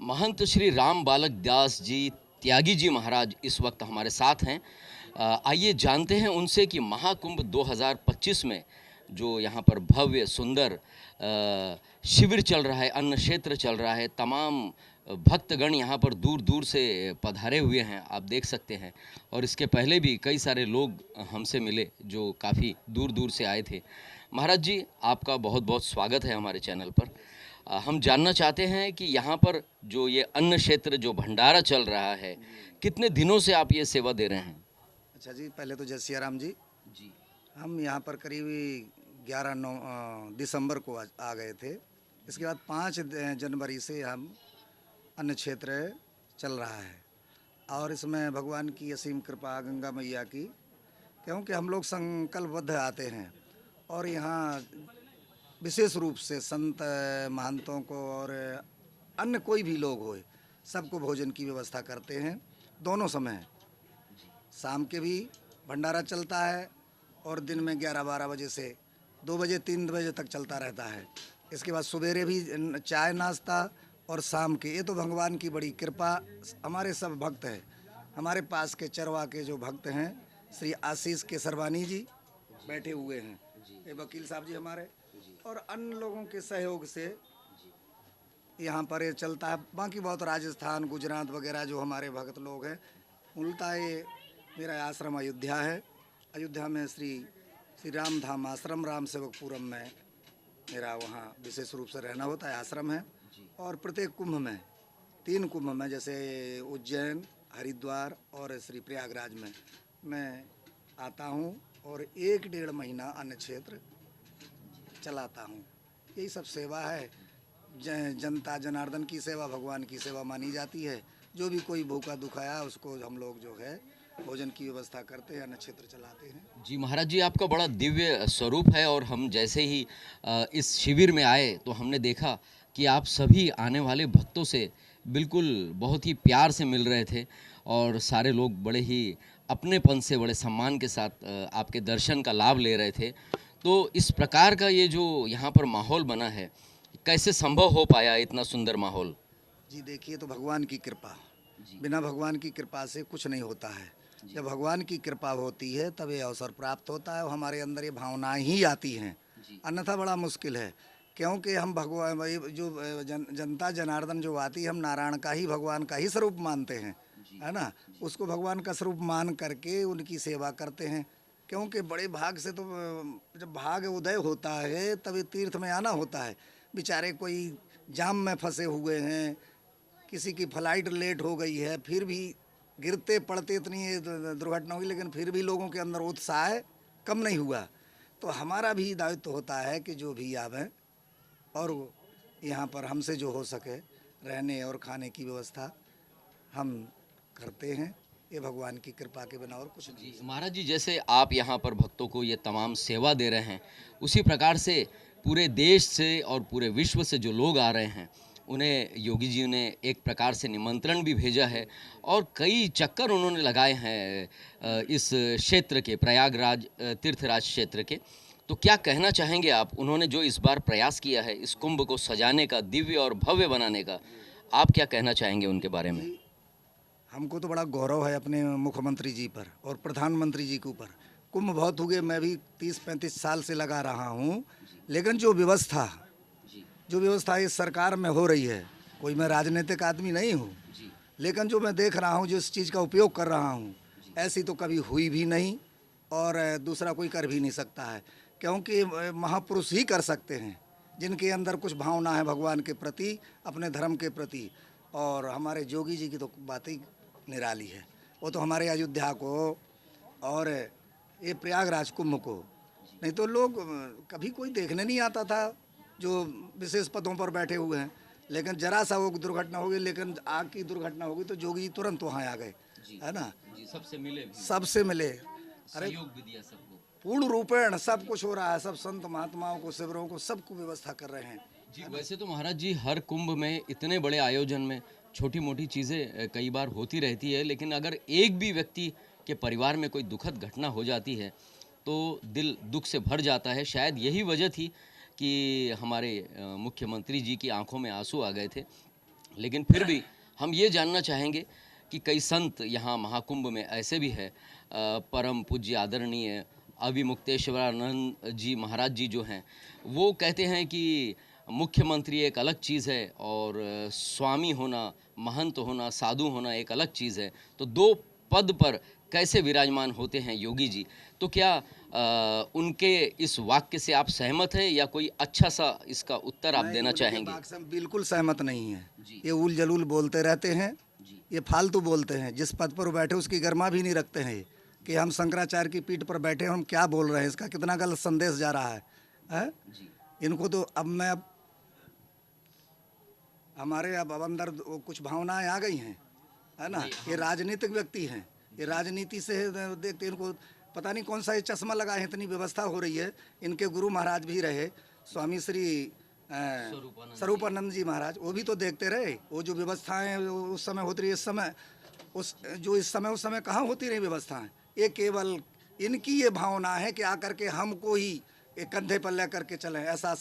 महंत श्री राम बालक दास जी त्यागी जी महाराज इस वक्त हमारे साथ हैं। आइए जानते हैं उनसे कि महाकुंभ 2025 में जो यहाँ पर भव्य सुंदर शिविर चल रहा है, अन्न क्षेत्र चल रहा है, तमाम भक्तगण यहाँ पर दूर दूर से पधारे हुए हैं, आप देख सकते हैं। और इसके पहले भी कई सारे लोग हमसे मिले जो काफ़ी दूर दूर से आए थे। महाराज जी, आपका बहुत बहुत स्वागत है हमारे चैनल पर। हम जानना चाहते हैं कि यहाँ पर जो ये अन्न क्षेत्र जो भंडारा चल रहा है, कितने दिनों से आप ये सेवा दे रहे हैं? अच्छा जी, पहले तो जय सिया राम जी। जी हम यहाँ पर करीब 11 दिसंबर को आ गए थे। इसके बाद 5 जनवरी से हम अन्न क्षेत्र चल रहा है और इसमें भगवान की असीम कृपा, गंगा मैया की, क्योंकि हम लोग संकल्पबद्ध आते हैं और यहाँ विशेष रूप से संत महंतों को और अन्य कोई भी लोग होए सबको भोजन की व्यवस्था करते हैं। दोनों समय शाम के भी भंडारा चलता है और दिन में 11-12 बजे से 2 बजे 3 बजे तक चलता रहता है। इसके बाद सवेरे भी चाय नाश्ता और शाम के। ये तो भगवान की बड़ी कृपा। हमारे सब भक्त हैं, हमारे पास के चरवा के जो भक्त हैं, श्री आशीष केसरवानी जी बैठे हुए हैं, ये वकील साहब जी हमारे, और अन्य लोगों के सहयोग से यहाँ पर ये चलता है। बाकी बहुत राजस्थान, गुजरात वगैरह जो हमारे भक्त लोग हैं। मूलतः ये मेरा आश्रम अयोध्या है। अयोध्या में श्री राम धाम आश्रम, राम सेवकपुरम में मेरा वहाँ विशेष रूप से रहना होता है, आश्रम है। और प्रत्येक कुंभ में, 3 कुंभ में, जैसे उज्जैन, हरिद्वार और श्री प्रयागराज में मैं आता हूँ और 1-1.5 महीना अन्न क्षेत्र चलाता हूँ। यही सब सेवा है। जनता जनार्दन की सेवा भगवान की सेवा मानी जाती है। जो भी कोई भूखा दुखाया उसको हम लोग जो है भोजन की व्यवस्था करते हैं, अन्न क्षेत्र चलाते हैं। जी महाराज जी, आपका बड़ा दिव्य स्वरूप है। और हम जैसे ही इस शिविर में आए तो हमने देखा कि आप सभी आने वाले भक्तों से बिल्कुल बहुत ही प्यार से मिल रहे थे और सारे लोग बड़े ही अपनेपन से, बड़े सम्मान के साथ आपके दर्शन का लाभ ले रहे थे। तो इस प्रकार का ये जो यहाँ पर माहौल बना है, कैसे संभव हो पाया इतना सुंदर माहौल? जी देखिए, तो भगवान की कृपा, बिना भगवान की कृपा से कुछ नहीं होता है। जब भगवान की कृपा होती है तब ये अवसर प्राप्त होता है और हमारे अंदर ये भावनाएं ही आती हैं, अन्यथा बड़ा मुश्किल है। क्योंकि हम भगवान जो जनता जनार्दन जो आती है, हम नारायण का ही, भगवान का ही स्वरूप मानते हैं, है ना। उसको भगवान का स्वरूप मान करके उनकी सेवा करते हैं। क्योंकि बड़े भाग से तो जब भाग उदय होता है तभी तीर्थ में आना होता है। बेचारे कोई जाम में फंसे हुए हैं, किसी की फ्लाइट लेट हो गई है, फिर भी गिरते पड़ते इतनी दुर्घटना हुई, लेकिन फिर भी लोगों के अंदर उत्साह कम नहीं हुआ। तो हमारा भी दायित्व होता है कि जो भी आवें और यहाँ पर हमसे जो हो सके रहने और खाने की व्यवस्था हम करते हैं। ये भगवान की कृपा के बिना और कुछ नहीं। महाराज जी, जैसे आप यहाँ पर भक्तों को ये तमाम सेवा दे रहे हैं, उसी प्रकार से पूरे देश से और पूरे विश्व से जो लोग आ रहे हैं, उन्हें योगी जी ने एक प्रकार से निमंत्रण भी भेजा है और कई चक्कर उन्होंने लगाए हैं इस क्षेत्र के, प्रयागराज तीर्थराज क्षेत्र के। तो क्या कहना चाहेंगे आप? उन्होंने जो इस बार प्रयास किया है इस कुंभ को सजाने का, दिव्य और भव्य बनाने का, आप क्या कहना चाहेंगे उनके बारे में? हमको तो बड़ा गौरव है अपने मुख्यमंत्री जी पर और प्रधानमंत्री जी के ऊपर। कुंभ बहुत हुए, मैं भी 30-35 साल से लगा रहा हूँ, लेकिन जो व्यवस्था इस सरकार में हो रही है, कोई मैं राजनीतिक आदमी नहीं हूँ, लेकिन जो मैं देख रहा हूँ, जिस चीज़ का उपयोग कर रहा हूँ, ऐसी तो कभी हुई भी नहीं और दूसरा कोई कर भी नहीं सकता है। क्योंकि महापुरुष ही कर सकते हैं, जिनके अंदर कुछ भावना है भगवान के प्रति, अपने धर्म के प्रति। और हमारे जोगी जी की तो बात ही निराली है। वो तो हमारे अयोध्या को और ये प्रयागराज कुंभ को, नहीं तो लोग कभी कोई देखने नहीं आता था जो विशेष पदों पर बैठे हुए हैं। लेकिन जरा सा वो दुर्घटना हो गई, लेकिन आग की दुर्घटना हो गई तो जोगी जी तुरंत वहाँ आ गए, है ना। सबसे मिले भी, सबसे मिले, अरे सहयोग भी दिया सबको। पूर्ण रूपेण सब कुछ हो रहा है। सब संत महात्माओं को, शिविरों को, सबको व्यवस्था कर रहे हैं। जी वैसे तो महाराज जी, हर कुंभ में, इतने बड़े आयोजन में छोटी मोटी चीज़ें कई बार होती रहती है, लेकिन अगर एक भी व्यक्ति के परिवार में कोई दुखद घटना हो जाती है तो दिल दुख से भर जाता है। शायद यही वजह थी कि हमारे मुख्यमंत्री जी की आंखों में आंसू आ गए थे। लेकिन फिर भी हम ये जानना चाहेंगे कि कई संत यहाँ महाकुंभ में ऐसे भी है, परम पूज्य आदरणीय अविमुक्तेश्वरानंद जी महाराज जी जो हैं वो कहते हैं कि मुख्यमंत्री एक अलग चीज़ है और स्वामी होना, महंत होना, साधु होना एक अलग चीज़ है। तो दो पद पर कैसे विराजमान होते हैं योगी जी? तो क्या उनके इस वाक्य से आप सहमत हैं या कोई अच्छा सा इसका उत्तर आप देना उनके चाहेंगे? वाक्य से हम बिल्कुल सहमत नहीं है। जी। ये उल जलूल बोलते रहते हैं, जी। ये फालतू बोलते हैं। जिस पद पर वो बैठे उसकी गरिमा भी नहीं रखते हैं ये, कि हम शंकराचार्य की पीठ पर बैठे हैं, हम क्या बोल रहे हैं, इसका कितना गलत संदेश जा रहा है? जी। इनको तो अब हमारे अब अंदर कुछ भावनाएं आ गई हैं, है ना। ये राजनीतिक व्यक्ति हैं, ये राजनीति से देखते इनको पता नहीं कौन सा ये चश्मा लगा है, इतनी व्यवस्था हो रही है। इनके गुरु महाराज भी रहे स्वामी श्री स्वरूपानंद जी महाराज, वो भी तो देखते रहे। वो जो व्यवस्थाएं उस समय होती रही, इस समय उस समय कहाँ होती रही व्यवस्थाएं। ये केवल इनकी ये भावना है कि आकर के हमको ही एक कंधे पर लेकर के चलें, ऐसा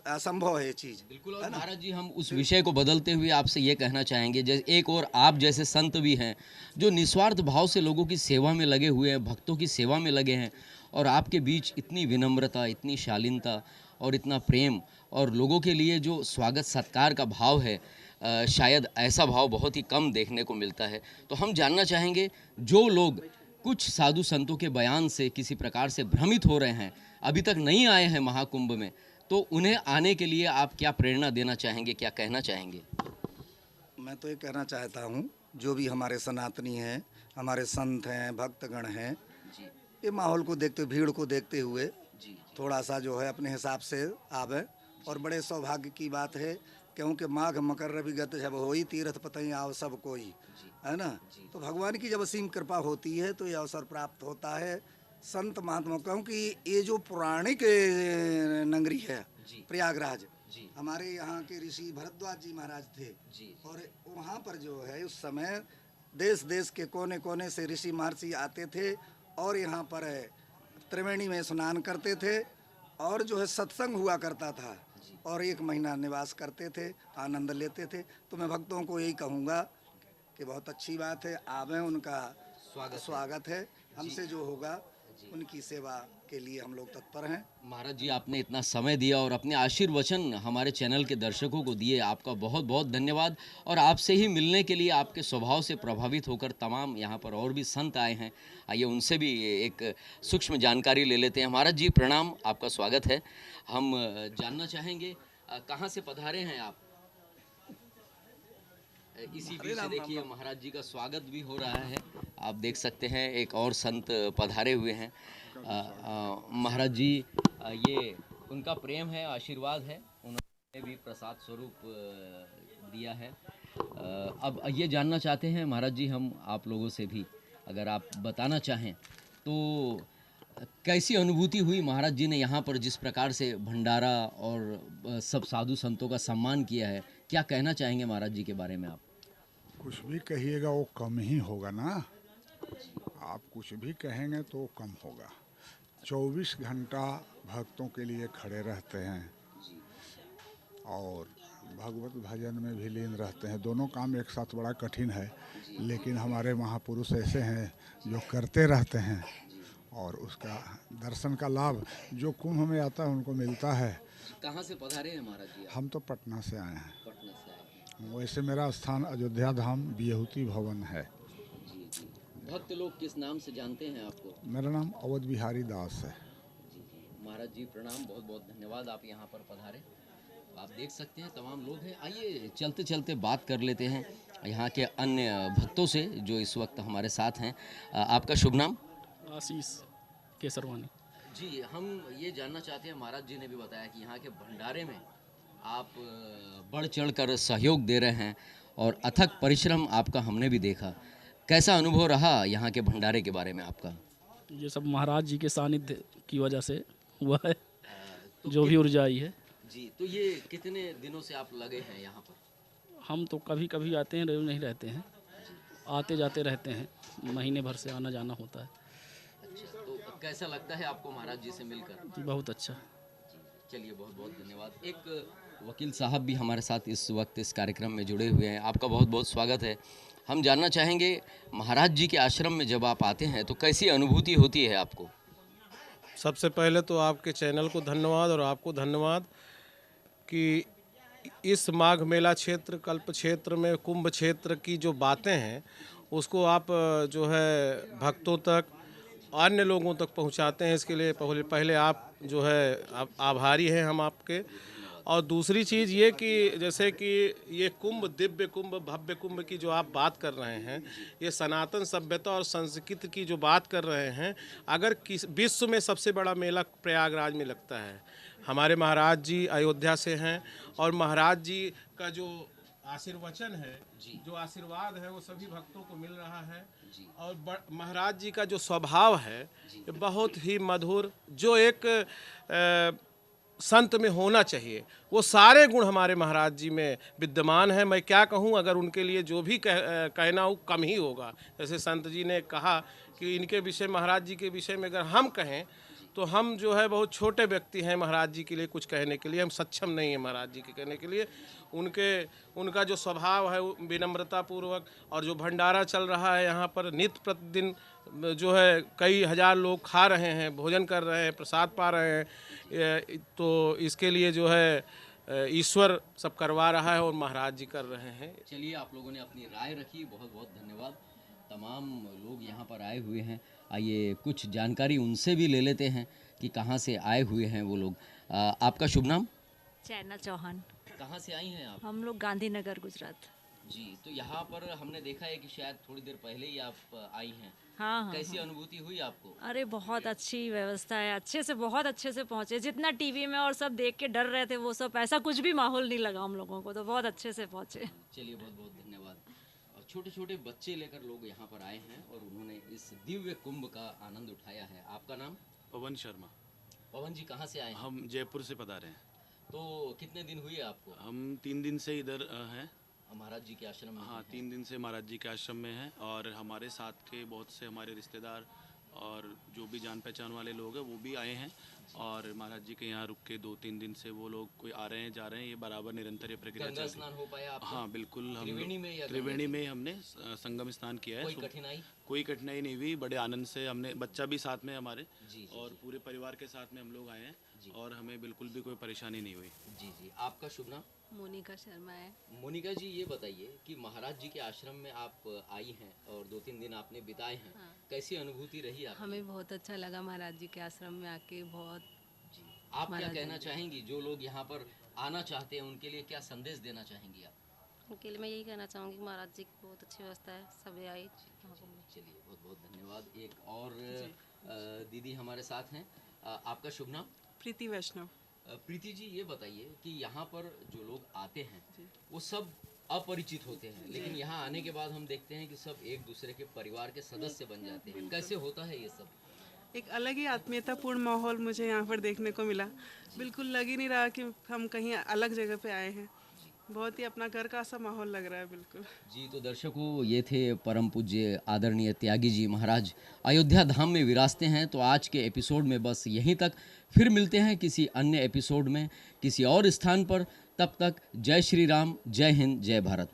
असंभव है ये चीज़। बिल्कुल। और महाराज जी हम उस विषय को बदलते हुए आपसे ये कहना चाहेंगे, जैसे एक और आप जैसे संत भी हैं जो निस्वार्थ भाव से लोगों की सेवा में लगे हुए हैं, भक्तों की सेवा में लगे हैं, और आपके बीच इतनी विनम्रता, इतनी शालीनता और इतना प्रेम और लोगों के लिए जो स्वागत सत्कार का भाव है, शायद ऐसा भाव बहुत ही कम देखने को मिलता है। तो हम जानना चाहेंगे, जो लोग कुछ साधु संतों के बयान से किसी प्रकार से भ्रमित हो रहे हैं, अभी तक नहीं आए हैं महाकुंभ में, तो उन्हें आने के लिए आप क्या प्रेरणा देना चाहेंगे, क्या कहना चाहेंगे? मैं तो ये कहना चाहता हूँ, जो भी हमारे सनातनी हैं, हमारे संत हैं, भक्तगण हैं, ये माहौल को देखते, भीड़ को देखते हुए थोड़ा सा जो है अपने हिसाब से आवे। और बड़े सौभाग्य की बात है, क्योंकि माघ मकर रवि गत जब होई, तीर्थ पतई आओ सब कोई, है ना। तो भगवान की जब असीम कृपा होती है तो ये अवसर प्राप्त होता है संत महात्मा, क्योंकि ये जो पौराणिक नगरी है प्रयागराज, हमारे यहाँ के ऋषि भरद्वाज जी महाराज थे, और वहाँ पर जो है उस समय देश देश के कोने कोने से ऋषि महर्षि आते थे और यहाँ पर त्रिवेणी में स्नान करते थे, और जो है सत्संग हुआ करता था, और 1 महीना निवास करते थे, आनंद लेते थे। तो मैं भक्तों को यही कहूँगा कि बहुत अच्छी बात है, आवें, उनका स्वागत है। हमसे जो होगा उनकी सेवा के लिए हम लोग तत्पर हैं। महाराज जी आपने इतना समय दिया और अपने आशीर्वचन हमारे चैनल के दर्शकों को दिए, आपका बहुत बहुत धन्यवाद। और आपसे ही मिलने के लिए, आपके स्वभाव से प्रभावित होकर तमाम यहाँ पर और भी संत आए हैं, आइए उनसे भी एक सूक्ष्म जानकारी ले लेते हैं। महाराज जी प्रणाम, आपका स्वागत है। हम जानना चाहेंगे कहाँ से पधारे हैं आप? इसी बीच से देखिए महाराज जी का स्वागत भी हो रहा है, आप देख सकते हैं एक और संत पधारे हुए हैं। महाराज जी ये उनका प्रेम है, आशीर्वाद है, उन्होंने भी प्रसाद स्वरूप दिया है। अब ये जानना चाहते हैं महाराज जी हम आप लोगों से भी, अगर आप बताना चाहें तो कैसी अनुभूति हुई महाराज जी ने यहाँ पर जिस प्रकार से भंडारा और सब साधु संतों का सम्मान किया है, क्या कहना चाहेंगे महाराज जी के बारे में आप? कुछ भी कहिएगा वो कम ही होगा ना, आप कुछ भी कहेंगे तो कम होगा। 24 घंटा भक्तों के लिए खड़े रहते हैं और भगवत भजन में भी लीन रहते हैं। दोनों काम एक साथ बड़ा कठिन है, लेकिन हमारे महापुरुष ऐसे हैं जो करते रहते हैं और उसका दर्शन का लाभ जो कुंभ में आता है उनको मिलता है। कहाँ से पधारे हैं महाराज जी? हम तो पटना से आए हैं। पटना से आए हैं। वैसे मेरा स्थान अयोध्या धाम बियहुती भवन है। जी जी। भक्त लोग किस नाम से जानते हैं आपको? मेरा नाम अवध बिहारी दास है। जी जी। महाराज जी प्रणाम, बहुत बहुत धन्यवाद, आप यहाँ पर पधारे। आप देख सकते हैं तमाम लोग हैं। आइए चलते चलते बात कर लेते हैं यहाँ के अन्य भक्तों से जो इस वक्त हमारे साथ हैं। आपका शुभ नाम? आशीष केसरवानी। जी, हम ये जानना चाहते हैं, महाराज जी ने भी बताया कि यहाँ के भंडारे में आप बढ़ चढ़कर सहयोग दे रहे हैं और अथक परिश्रम आपका हमने भी देखा। कैसा अनुभव रहा यहाँ के भंडारे के बारे में आपका? ये सब महाराज जी के सानिध्य की वजह से हुआ है, जो भी ऊर्जा आई है। जी, तो ये कितने दिनों से आप लगे हैं यहाँ पर? हम तो कभी कभी आते हैं, रोज नहीं रहते हैं, आते जाते रहते हैं, महीने भर से आना जाना होता है। अच्छा, तो कैसा लगता है आपको महाराज जी से मिलकर? बहुत अच्छा। चलिए बहुत बहुत धन्यवाद। एक वकील साहब भी हमारे साथ इस वक्त इस कार्यक्रम में जुड़े हुए हैं। आपका बहुत बहुत स्वागत है। हम जानना चाहेंगे, महाराज जी के आश्रम में जब आप आते हैं तो कैसी अनुभूति होती है आपको? सबसे पहले तो आपके चैनल को धन्यवाद और आपको धन्यवाद कि इस माघ मेला क्षेत्र, कल्प क्षेत्र में, कुंभ क्षेत्र की जो बातें हैं उसको आप जो है भक्तों तक, अन्य लोगों तक पहुंचाते हैं। इसके लिए पहले आप जो है आभारी हैं हम आपके। और दूसरी चीज़ ये कि जैसे कि ये कुंभ, दिव्य कुंभ, भव्य कुंभ की जो आप बात कर रहे हैं, ये सनातन सभ्यता और संस्कृति की जो बात कर रहे हैं, अगर किस विश्व में सबसे बड़ा मेला प्रयागराज में लगता है। हमारे महाराज जी अयोध्या से हैं और महाराज जी का जो आशीर्वचन है, जो आशीर्वाद है, वो सभी भक्तों को मिल रहा है। और महाराज जी का जो स्वभाव है ये बहुत ही मधुर, जो एक संत में होना चाहिए, वो सारे गुण हमारे महाराज जी में विद्यमान हैं। मैं क्या कहूँ, अगर उनके लिए जो भी कहना हो कम ही होगा। जैसे संत जी ने कहा कि इनके विषय, महाराज जी के विषय में अगर हम कहें तो हम जो है बहुत छोटे व्यक्ति हैं महाराज जी के लिए कुछ कहने के लिए, हम सक्षम नहीं हैं महाराज जी के कहने के लिए। उनका जो स्वभाव है विनम्रता पूर्वक, और जो भंडारा चल रहा है यहाँ पर नित्य प्रतिदिन जो है कई हजार लोग खा रहे हैं, भोजन कर रहे हैं, प्रसाद पा रहे हैं, तो इसके लिए जो है ईश्वर सब करवा रहा है और महाराज जी कर रहे हैं। चलिए, आप लोगों ने अपनी राय रखी, बहुत बहुत धन्यवाद। तमाम लोग यहाँ पर आए हुए हैं, आइए कुछ जानकारी उनसे भी ले लेते हैं कि कहाँ से आए हुए हैं वो लोग। आपका शुभ नाम? चैना चौहान। कहाँ से आई हैं आप? हम लोग गांधीनगर गुजरात। जी, तो यहाँ पर हमने देखा है कि शायद थोड़ी देर पहले ही आप आई हैं। हाँ। कैसी अनुभूति हुई आपको? अरे बहुत अच्छी व्यवस्था है, अच्छे से, बहुत अच्छे से पहुँचे। जितना टीवी में और सब देख के डर रहे थे वो सब, ऐसा कुछ भी माहौल नहीं लगा हम लोगों को, तो बहुत अच्छे से पहुँचे। चलिए, बहुत बहुत धन्यवाद। और छोटे छोटे बच्चे लेकर लोग यहाँ पर आए हैं और उन्होंने इस दिव्य कुंभ का आनंद उठाया है। आपका नाम? पवन शर्मा। पवन जी, कहाँ से आए हैं? हम जयपुर से पधारे हैं। तो कितने दिन हुए आपको? हम 3 दिन से इधर हैं। महाराज जी के आश्रम में? हाँ, 3 दिन से महाराज जी के आश्रम में हैं और हमारे साथ के बहुत से हमारे रिश्तेदार और जो भी जान पहचान वाले लोग हैं वो भी आए हैं। और महाराज जी के यहाँ रुक के 2-3 दिन से वो लोग कोई आ रहे हैं, जा रहे हैं, ये बराबर निरंतर ये प्रक्रिया चल गंगा रही है। स्नान हो पाया आपका? हाँ बिल्कुल, हम त्रिवेणी में या त्रिवेणी में हमने संगम स्नान किया है। कोई कठिनाई? कोई कठिनाई नहीं हुई, बड़े आनंद से हमने, बच्चा भी साथ में हमारे, जी, और पूरे परिवार के साथ में हम लोग आए हैं और हमें बिल्कुल भी कोई परेशानी नहीं हुई। जी जी। आपका शुभ नाम? मोनिका शर्मा है। मोनिका जी, ये बताइए कि महाराज जी के आश्रम में आप आई हैं और 2-3 दिन आपने बिताए हैं। हाँ। कैसी अनुभूति रही आपकी? हमें बहुत अच्छा लगा महाराज जी के आश्रम में आके, बहुत। जी। आप क्या कहना चाहेंगी, जो लोग यहाँ पर आना चाहते हैं उनके लिए क्या संदेश देना चाहेंगी आप? उनके लिए मैं यही कहना चाहूँगी कि महाराज जी की बहुत अच्छी व्यवस्था है, सब आए। चलिए, बहुत बहुत धन्यवाद। एक और दीदी हमारे साथ हैं। आपका शुभ नाम? प्रीति वैष्णव। प्रीति जी, ये बताइए कि यहाँ पर जो लोग आते हैं वो सब अपरिचित होते हैं, लेकिन यहाँ आने के बाद हम देखते हैं कि सब एक दूसरे के परिवार के सदस्य बन जाते हैं। कैसे होता है ये सब? एक अलग ही आत्मीयतापूर्ण माहौल मुझे यहाँ पर देखने को मिला। बिल्कुल लग ही नहीं रहा कि हम कहीं अलग जगह पे आए हैं। बहुत ही अपना घर का सा माहौल लग रहा है बिल्कुल। जी, तो दर्शकों, ये थे परम पूज्य आदरणीय त्यागी जी महाराज, अयोध्या धाम में विराजते हैं। तो आज के एपिसोड में बस यहीं तक, फिर मिलते हैं किसी अन्य एपिसोड में किसी और स्थान पर। तब तक जय श्री राम, जय हिंद, जय भारत।